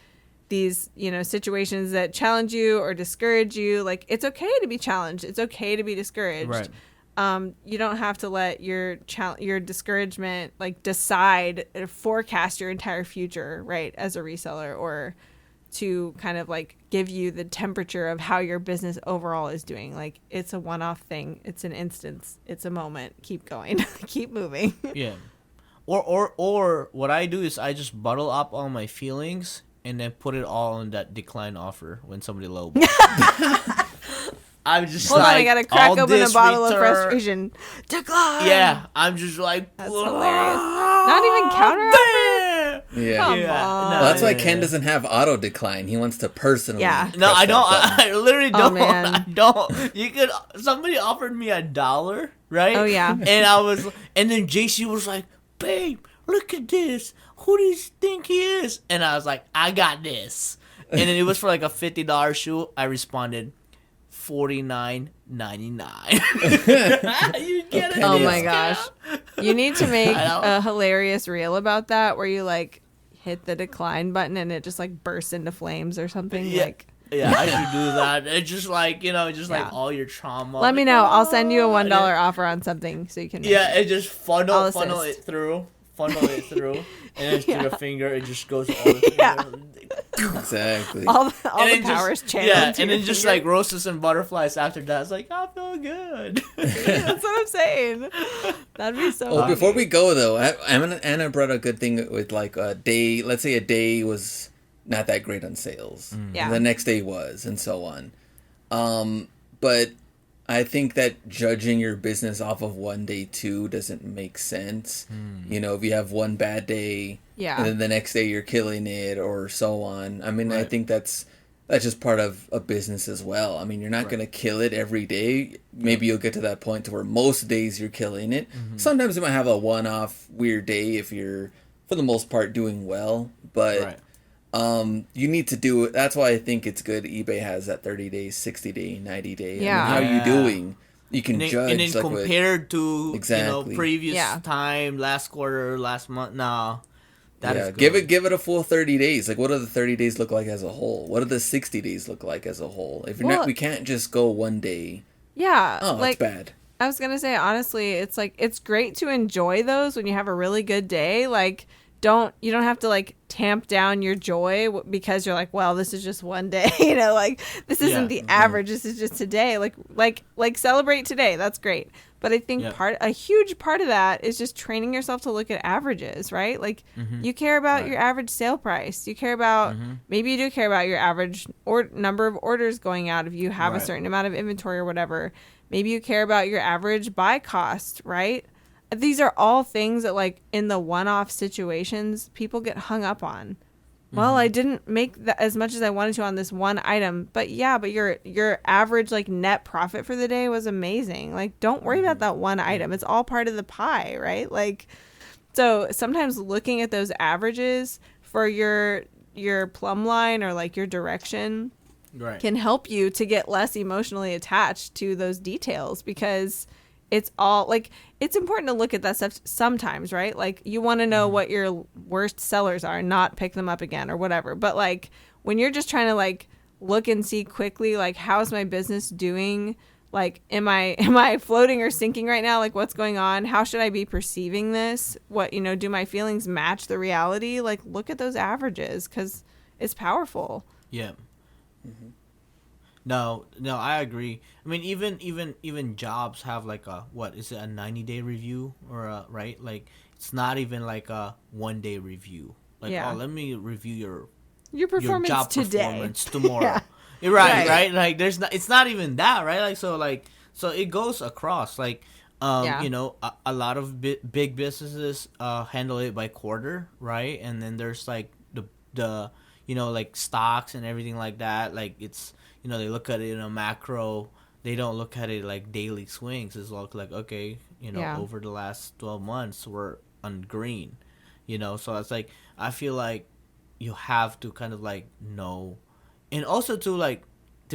you know, situations that challenge you or discourage you. Like, it's okay to be challenged. It's okay to be discouraged. Right. You don't have to let your discouragement like decide or forecast your entire future, right, as a reseller, or to kind of like give you the temperature of how your business overall is doing. Like, it's a one-off thing. It's an instance. It's a moment. Keep going. Keep moving. Yeah. Or what I do is I just bottle up all my feelings and then put it all on that decline offer when somebody lowballs. I'm just Hold like, on, I gotta crack open a bottle of frustration. Decline. Yeah, I'm just like, that's hilarious. Not even counter offer. Yeah. Come on. No, well, that's why Ken doesn't have auto decline. He wants to personally. Yeah. No, I don't. I literally don't. Oh, man. I don't. You could. Somebody offered me $1, right? Oh yeah. And then JC was like, "Babe, look at this. Who do you think he is?" And I was like, "I got this." And then it was for like a $50 shoe. I responded, $49.99. You get it? Oh my gosh. You need to make a hilarious reel about that where you like hit the decline button and it just like bursts into flames or something. Yeah. Like, yeah, I should do that. It's just like, you know, like all your trauma. Let me know. I'll send you a $1 offer on something so you can make it just funnel it through. And then through the finger, it just goes all the finger. Exactly. All the powers change. Yeah, and then just like roses and butterflies after that. It's like, I feel good. That's what I'm saying. That'd be so funny. Before we go, though, Anna brought a good thing with like a day. Let's say a day was not that great on sales. Yeah. The next day was, and so on. But I think that judging your business off of one day too doesn't make sense. You know, if you have one bad day, and then the next day you're killing it, or so on. I mean, I think that's just part of a business as well. I mean, you're not going to kill it every day. Maybe you'll get to that point to where most days you're killing it. Sometimes you might have a one-off weird day if you're, for the most part, doing well. But you need to do it. That's why I think it's good eBay has that 30 days, 60 day, 90 day. Yeah. I mean, how are you doing? You can judge. And then like compared to previous time, last quarter, last month. No. That is good. Give it a full 30 days. Like, what do the 30 days look like as a whole? What do the 60 days look like as a whole? If you're not, we can't just go one day. Yeah. Oh, like, that's bad. I was gonna say, honestly, it's like, it's great to enjoy those when you have a really good day. Like, you don't have to like tamp down your joy because you're like, well, this is just one day, you know, like this isn't the average. This is just today. Like celebrate today. That's great. But I think a huge part of that is just training yourself to look at averages, right? Like you care about your average sale price. You care about, maybe you do care about your average number of orders going out if you have a certain amount of inventory or whatever. Maybe you care about your average buy cost, right? These are all things that, like, in the one-off situations, people get hung up on. Well, I didn't make as much as I wanted to on this one item, but your average like net profit for the day was amazing. Like, don't worry about that one item. It's all part of the pie, right? Like, so sometimes looking at those averages for your plumb line or like your direction can help you to get less emotionally attached to those details, because it's all like, it's important to look at that stuff sometimes, right? Like you want to know what your worst sellers are, not pick them up again or whatever. But like when you're just trying to like look and see quickly, like how's my business doing? Like, am I floating or sinking right now? Like, what's going on? How should I be perceiving this? What, do my feelings match the reality? Like, look at those averages, because it's powerful. Yeah. Mm-hmm. No, I agree. I mean, even jobs have like a, what is it, a 90-day review or right? Like, it's not even like a 1-day review. Like, oh, let me review your performance job today. Performance tomorrow. Right. Like it's not even that, right? Like, so it goes across. Like, a lot of big businesses handle it by quarter, right? And then there's like the like stocks and everything like that. Like it's, they look at it in a macro. They don't look at it like daily swings. It's like okay, over the last 12 months we're on green, So it's like, I feel like you have to kind of like know. And also to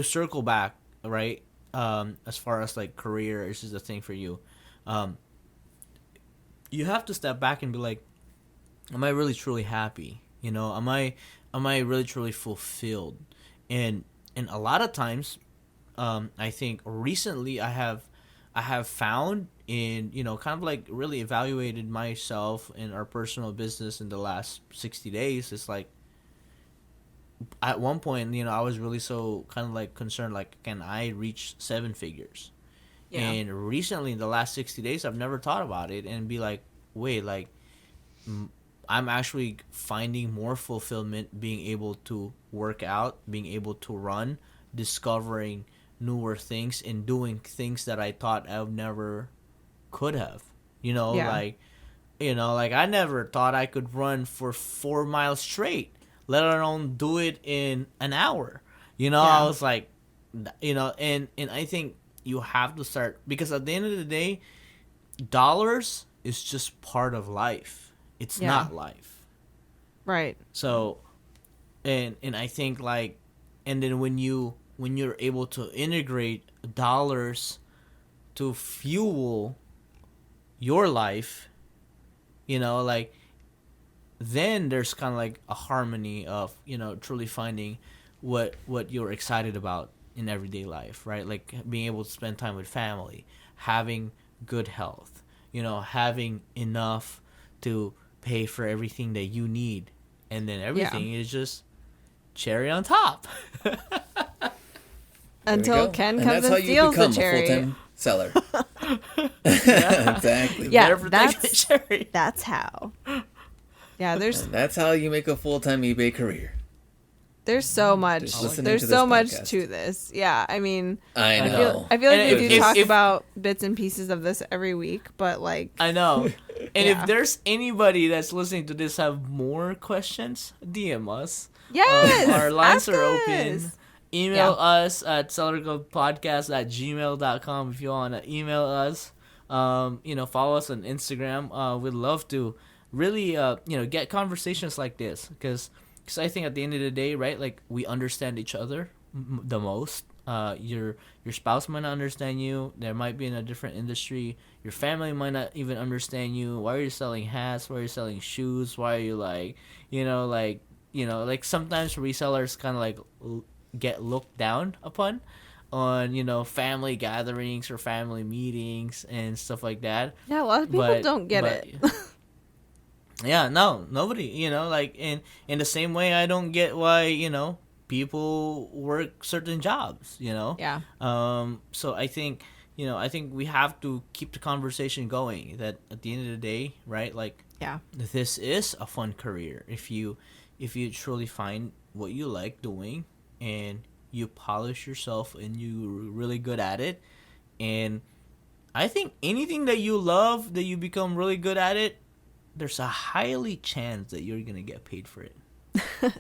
circle back, right? As far as like career, this is the thing for you. You have to step back and be like, am I really truly happy? Am I really truly fulfilled? And a lot of times, I think recently I have found in, kind of like really evaluated myself and our personal business in the last 60 days. It's like, at one point, I was really so kind of like concerned, like, can I reach 7 figures? Yeah. And recently, in the last 60 days, I've never thought about it and be like, wait, like, I'm actually finding more fulfillment being able to work out, being able to run, discovering newer things, and doing things that I thought I never could have. Like, I never thought I could run for 4 miles straight, let alone do it in an hour. I was like, and I think you have to start, because at the end of the day, dollars is just part of life. It's not life. Right. So, and I think like, and then when you're able to integrate dollars to fuel your life, like, then there's kind of like a harmony of, truly finding what you're excited about in everyday life, right? Like being able to spend time with family, having good health, having enough to pay for everything that you need, and then everything is just cherry on top. Until Ken comes and steals the cherry. A full-time seller. Exactly. Yeah, that's how. Yeah, that's how you make a full-time eBay career. There's so much. There's so much to this. Yeah, I mean, I know. I feel like we do talk about bits and pieces of this every week, but like, I know. And if there's anybody that's listening to this have more questions, DM us. Yes, our lines are open. Email us at sellerclubpodcast@gmail.com if you want to email us. Follow us on Instagram. We'd love to really, get conversations like this, because I think at the end of the day, right, like, we understand each other the most. Your spouse might not understand you. There might be in a different industry. Your family might not even understand you. Why are you selling hats? Why are you selling shoes? Why are you like sometimes resellers kind of like get looked down upon on, family gatherings or family meetings and stuff like that. Yeah, a lot of people don't get it. Yeah, no, nobody, like, in the same way I don't get why, people work certain jobs, Yeah. So I think we have to keep the conversation going, that at the end of the day, right, like, this is a fun career if you truly find what you like doing and you polish yourself and you're really good at it. And I think anything that you love, that you become really good at it, there's a highly chance that you're gonna get paid for it.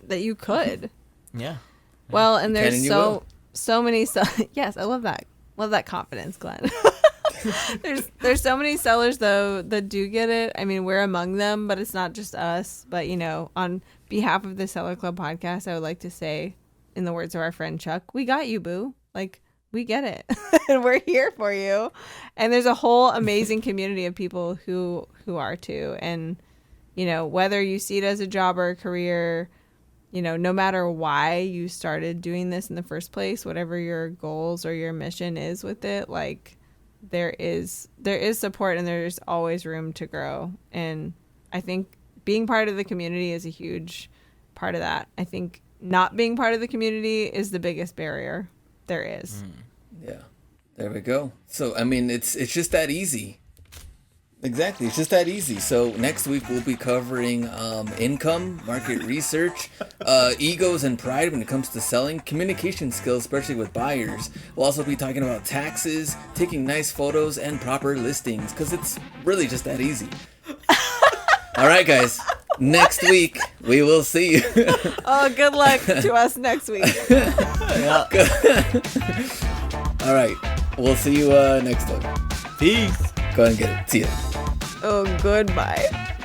That you could. Yeah. Well, and there's so many. Yes, I love that. Love that confidence, Glenn. There's so many sellers though that do get it. I mean, we're among them, but it's not just us. But on behalf of the Seller Club podcast, I would like to say in the words of our friend Chuck, we got you, boo. Like, we get it. And we're here for you. And there's a whole amazing community of people who are too. And, you know, whether you see it as a job or a career, you know, no matter why you started doing this in the first place, whatever your goals or your mission is with it, like, there is support and there's always room to grow. And I think being part of the community is a huge part of that. I think not being part of the community is the biggest barrier there is. Yeah, there we go. So I mean, it's just that easy. Exactly, it's just that easy. So next week we'll be covering income, market research, egos and pride when it comes to selling, communication skills, especially with buyers. We'll also be talking about taxes, taking nice photos, and proper listings, because it's really just that easy. All right, guys. Next week we will see you. Oh, good luck to us next week. All right, we'll see you next time. Peace. Go ahead and get it. See ya. Oh, goodbye.